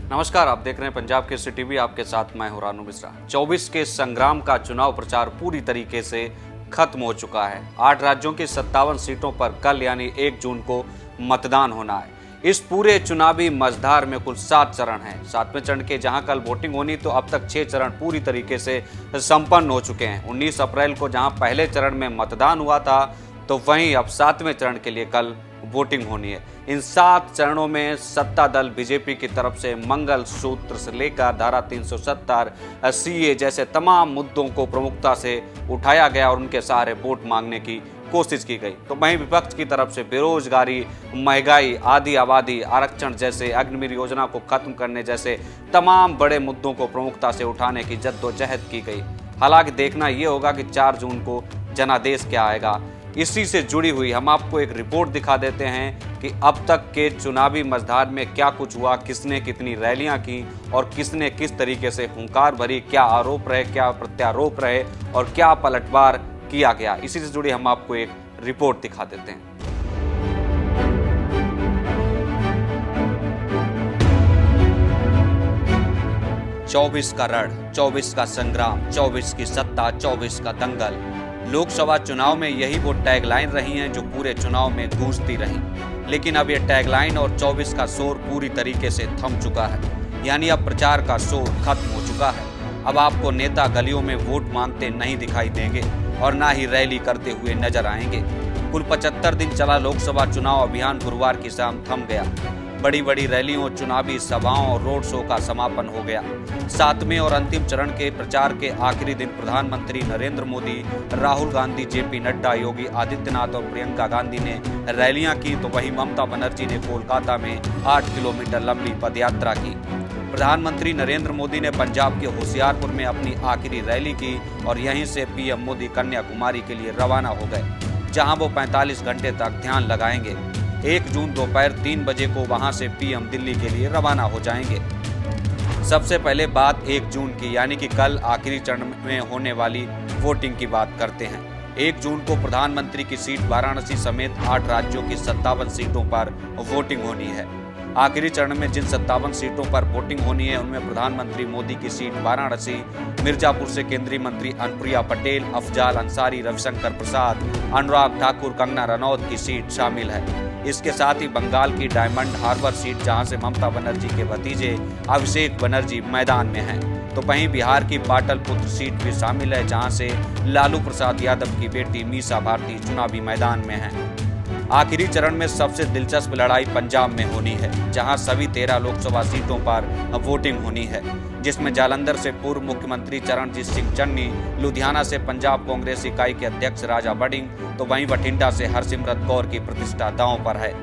नमस्कार, आप देख रहे हैं पंजाब केसरी टीवी। आपके साथ मैं हूं रानू मिश्रा। 24 के संग्राम का चुनाव प्रचार पूरी तरीके से खत्म हो चुका है। 8 राज्यों की 57 सीटों पर कल यानी 1 जून को मतदान होना है। इस पूरे चुनावी मझधार में कुल 7 चरण हैं। 7वें चरण के जहां कल वोटिंग होनी, तो अब तक 6 चरण पूरी तरीके से संपन्न हो चुके हैं। 19 अप्रैल को जहां पहले चरण में मतदान हुआ था, तो वहीं अब 7वें चरण के लिए कल वोटिंग होनी है। इन 7 चरणों में सत्ता दल बीजेपी की तरफ से मंगल सूत्र से लेकर धारा 370, सीए जैसे तमाम मुद्दों को प्रमुखता से उठाया गया और उनके सहारे वोट मांगने की कोशिश की गई। तो वहीं विपक्ष की तरफ से बेरोजगारी, महंगाई, आधी आबादी, आरक्षण जैसे, अग्निवीर योजना को खत्म करने जैसे तमाम बड़े मुद्दों को प्रमुखता से उठाने की जद्दोजहद की गई। हालांकि देखना यह होगा कि 4 जून को जनादेश क्या आएगा। इसी से जुड़ी हुई हम आपको एक रिपोर्ट दिखा देते हैं कि अब तक के चुनावी मझधार में क्या कुछ हुआ, किसने कितनी रैलियां की और किसने किस तरीके से हुंकार भरी, क्या आरोप रहे, क्या प्रत्यारोप रहे और क्या पलटवार किया गया। इसी से जुड़ी हम आपको एक रिपोर्ट दिखा देते हैं। चौबीस का रण, 24 का संग्राम, 24 की सत्ता, 24 का दंगल। लोकसभा चुनाव में यही वो टैगलाइन रही हैं जो पूरे चुनाव में गूंजती रही। लेकिन अब ये टैगलाइन और 24 का शोर पूरी तरीके से थम चुका है। यानी अब प्रचार का शोर खत्म हो चुका है। अब आपको नेता गलियों में वोट मांगते नहीं दिखाई देंगे और ना ही रैली करते हुए नजर आएंगे। कुल 75 दिन चला लोकसभा चुनाव अभियान गुरुवार की शाम थम गया। बड़ी बड़ी रैलियों, चुनावी सभाओं और रोड शो का समापन हो गया। 7वें और अंतिम चरण के प्रचार के आखिरी दिन प्रधानमंत्री नरेंद्र मोदी, राहुल गांधी, जेपी नड्डा, योगी आदित्यनाथ और प्रियंका गांधी ने रैलियां की, तो वहीं ममता बनर्जी ने कोलकाता में 8 किलोमीटर लंबी पदयात्रा की। प्रधानमंत्री नरेंद्र मोदी ने पंजाब के होशियारपुर में अपनी आखिरी रैली की और यहीं से पीएम मोदी कन्याकुमारी के लिए रवाना हो गए, जहां वो 45 घंटे तक ध्यान लगाएंगे। 1 जून दोपहर 3 बजे को वहां से पीएम दिल्ली के लिए रवाना हो जाएंगे। सबसे पहले बात 1 जून की, यानी कि कल आखिरी चरण में होने वाली वोटिंग की बात करते हैं। 1 जून को प्रधानमंत्री की सीट वाराणसी समेत 8 राज्यों की 57 सीटों पर वोटिंग होनी है। आखिरी चरण में जिन 57 सीटों पर वोटिंग होनी है, उनमें प्रधानमंत्री मोदी की सीट वाराणसी, मिर्जापुर से केंद्रीय मंत्री अनुप्रिया पटेल, अफजाल अंसारी, रविशंकर प्रसाद, अनुराग ठाकुर, कंगना रनौत की सीट शामिल है। इसके साथ ही बंगाल की डायमंड हार्बर सीट, जहां से ममता बनर्जी के भतीजे अभिषेक बनर्जी मैदान में हैं, तो वहीं बिहार की पाटलिपुत्र सीट भी शामिल है, जहां से लालू प्रसाद यादव की बेटी मीसा भारती चुनावी मैदान में हैं। आखिरी चरण में सबसे दिलचस्प लड़ाई पंजाब में होनी है, जहां सभी 13 लोकसभा सीटों पर वोटिंग होनी है, जिसमें जालंधर से पूर्व मुख्यमंत्री चरणजीत सिंह चन्नी, लुधियाना से पंजाब कांग्रेस इकाई के अध्यक्ष राजा बडिंग, तो वहीं बठिंडा से हरसिमरत कौर की प्रतिष्ठा दांव पर है।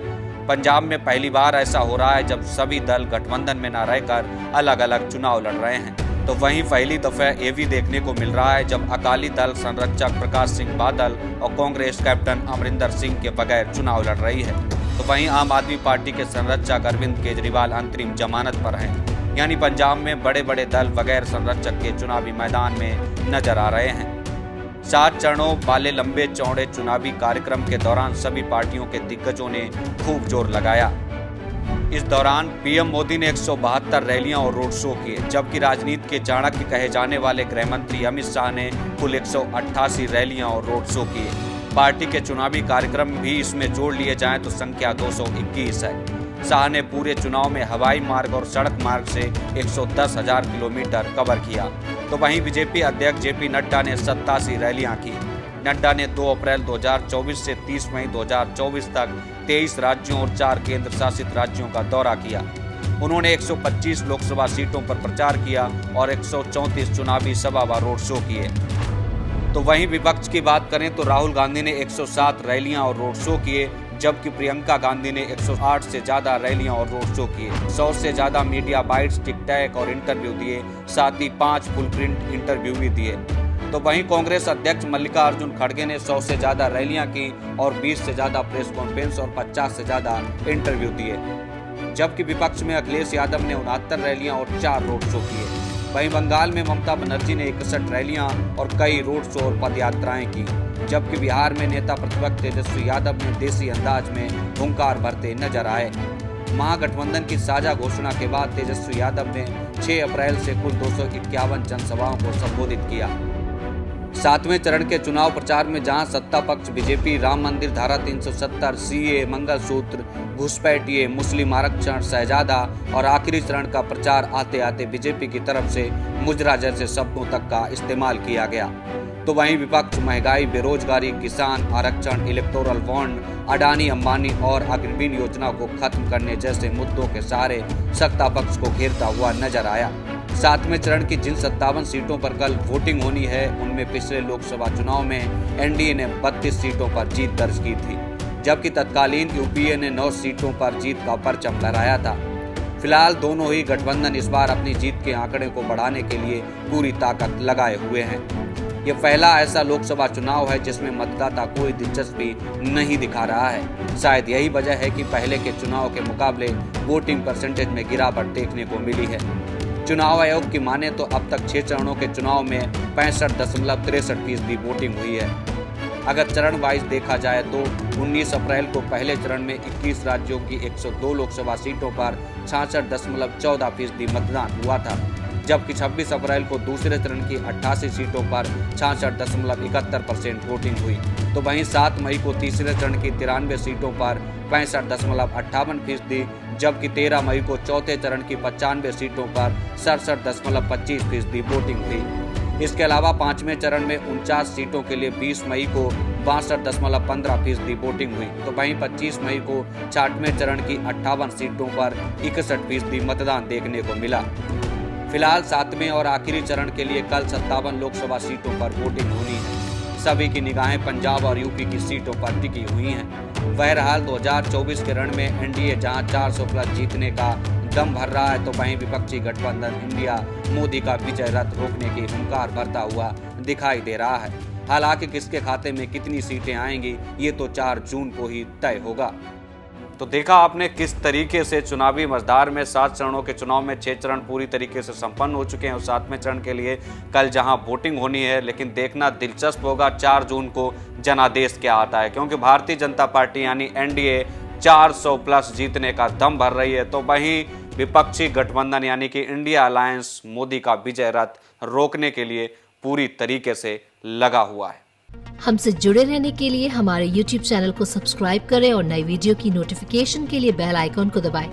पंजाब में पहली बार ऐसा हो रहा है जब सभी दल गठबंधन में न रहकर अलग अलग चुनाव लड़ रहे हैं। तो वहीं पहली दफा ये भी देखने को मिल रहा है जब अकाली दल संरक्षक प्रकाश सिंह बादल और कांग्रेस कैप्टन अमरिंदर सिंह के बगैर चुनाव लड़ रही है। तो वहीं आम आदमी पार्टी के संरक्षक अरविंद केजरीवाल अंतरिम जमानत पर हैं। यानी पंजाब में बड़े बड़े दल बगैर संरक्षक के चुनावी मैदान में नजर आ रहे हैं। 7 चरणों वाले लंबे चौड़े चुनावी कार्यक्रम के दौरान सभी पार्टियों के दिग्गजों ने खूब जोर लगाया। इस दौरान पीएम मोदी ने 172 रैलियां और रोड शो किए, जबकि राजनीति के चाणक्य कहे जाने वाले गृह मंत्री अमित शाह ने कुल 188 रैलियां और रोड शो किए। पार्टी के चुनावी कार्यक्रम भी इसमें जोड़ लिए जाएं तो संख्या 221 है। शाह ने पूरे चुनाव में हवाई मार्ग और सड़क मार्ग से 110,000 किलोमीटर कवर किया। तो वहीं बीजेपी अध्यक्ष जेपी नड्डा ने 87 रैलियां की। नड्डा ने 2 अप्रैल 2024 से 30 मई 2024 तक 23 राज्यों और 4 केंद्र शासित राज्यों का दौरा किया। उन्होंने 125 लोकसभा सीटों पर प्रचार किया और 134 चुनावी सभा व रोड शो किए। तो वहीं विपक्ष की बात करें तो राहुल गांधी ने 107 रैलियां और रोड शो किए, जबकि प्रियंका गांधी ने 108 से ज्यादा रैलियां और रोड शो किए। 100 से ज्यादा मीडिया बाइट्स, टिकटैक और इंटरव्यू दिए, साथ ही 5 फुल प्रिंट इंटरव्यू भी दिए। तो वहीं कांग्रेस अध्यक्ष मल्लिकार्जुन खड़गे ने 100 से ज्यादा रैलियां की और 20 से ज्यादा प्रेस कॉन्फ्रेंस और 50 से ज्यादा इंटरव्यू दिए, जबकि विपक्ष में अखिलेश यादव ने 69 रैलियां और 4 रोड शो किए। वहीं बंगाल में ममता बनर्जी ने 61 रैलियां और कई रोड शो और पदयात्राएं की, जबकि बिहार में नेता प्रतिपक्ष तेजस्वी यादव ने देसी अंदाज में हुंकार भरते नजर आए। महागठबंधन की साझा घोषणा के बाद तेजस्वी यादव ने 6 अप्रैल से कुल 251 जनसभाओं को संबोधित किया। 7वें चरण के चुनाव प्रचार में जहां सत्ता पक्ष बीजेपी राम मंदिर, धारा 370, सीए, मंगलसूत्र, घुसपैठिए, मुस्लिम आरक्षण, शहजादा और आखिरी चरण का प्रचार आते आते बीजेपी की तरफ से मुजरा जैसे शब्दों तक का इस्तेमाल किया गया, तो वहीं विपक्ष महंगाई, बेरोजगारी, किसान आरक्षण, इलेक्टोरल बॉन्ड, अडानी अंबानी और अग्रवीण योजना को खत्म करने जैसे मुद्दों के सहारे सत्ता पक्ष को घेरता हुआ नजर आया। 7वें चरण की जिन 57 सीटों पर कल वोटिंग होनी है, उनमें पिछले लोकसभा चुनाव में एनडीए ने 32 सीटों पर जीत दर्ज की थी, जबकि तत्कालीन यूपीए ने 9 सीटों पर जीत का परचम लहराया था। फिलहाल दोनों ही गठबंधन इस बार अपनी जीत के आंकड़े को बढ़ाने के लिए पूरी ताकत लगाए हुए हैं। ये पहला ऐसा लोकसभा चुनाव है जिसमें मतदाता कोई दिलचस्पी नहीं दिखा रहा है। शायद यही वजह है कि पहले के चुनाव के मुकाबले वोटिंग परसेंटेज में गिरावट देखने को मिली है। चुनाव आयोग की माने तो अब तक 6 चरणों के चुनाव में 65.63% वोटिंग हुई है। अगर चरण वाइज देखा जाए तो 19 अप्रैल को पहले चरण में 21 राज्यों की 102 लोकसभा सीटों पर 66.14% मतदान हुआ था, जबकि 26 अप्रैल को दूसरे चरण की 88 सीटों पर 66.71% वोटिंग हुई, तो वहीं 7 मई को तीसरे चरण की 93 सीटों पर 65.58%, जबकि 13 मई को चौथे चरण की 95 सीटों पर 67.25% वोटिंग हुई। इसके अलावा 5वें चरण में 49 सीटों के लिए 20 मई को 62.15% वोटिंग हुई, तो वहीं 25 मई को 6वें चरण की 58 सीटों पर 61% मतदान देखने को मिला। फिलहाल 7वें और आखिरी चरण के लिए कल 57 लोकसभा सीटों पर वोटिंग होनी है। सभी की निगाहें पंजाब और यूपी की सीटों पर टिकी हुई हैं। बहरहाल 2024 के रण में एनडीए जहां 400 प्लस जीतने का दम भर रहा है, तो वहीं विपक्षी गठबंधन इंडिया मोदी का विजय रथ रोकने की हुंकार भरता हुआ दिखाई दे रहा है। हालांकि किसके खाते में कितनी सीटें आएंगी, ये तो 4 जून को ही तय होगा। तो देखा आपने किस तरीके से चुनावी मझधार में 7 चरणों के चुनाव में 6 चरण पूरी तरीके से संपन्न हो चुके हैं और 7वें चरण के लिए कल जहां वोटिंग होनी है, लेकिन देखना दिलचस्प होगा 4 जून को जनादेश क्या आता है, क्योंकि भारतीय जनता पार्टी यानी एनडीए 400 प्लस जीतने का दम भर रही है, तो वहीं विपक्षी गठबंधन यानी कि इंडिया अलायंस मोदी का विजय रथ रोकने के लिए पूरी तरीके से लगा हुआ है। हमसे जुड़े रहने के लिए हमारे YouTube चैनल को सब्सक्राइब करें और नई वीडियो की नोटिफिकेशन के लिए बेल आइकॉन को दबाएं।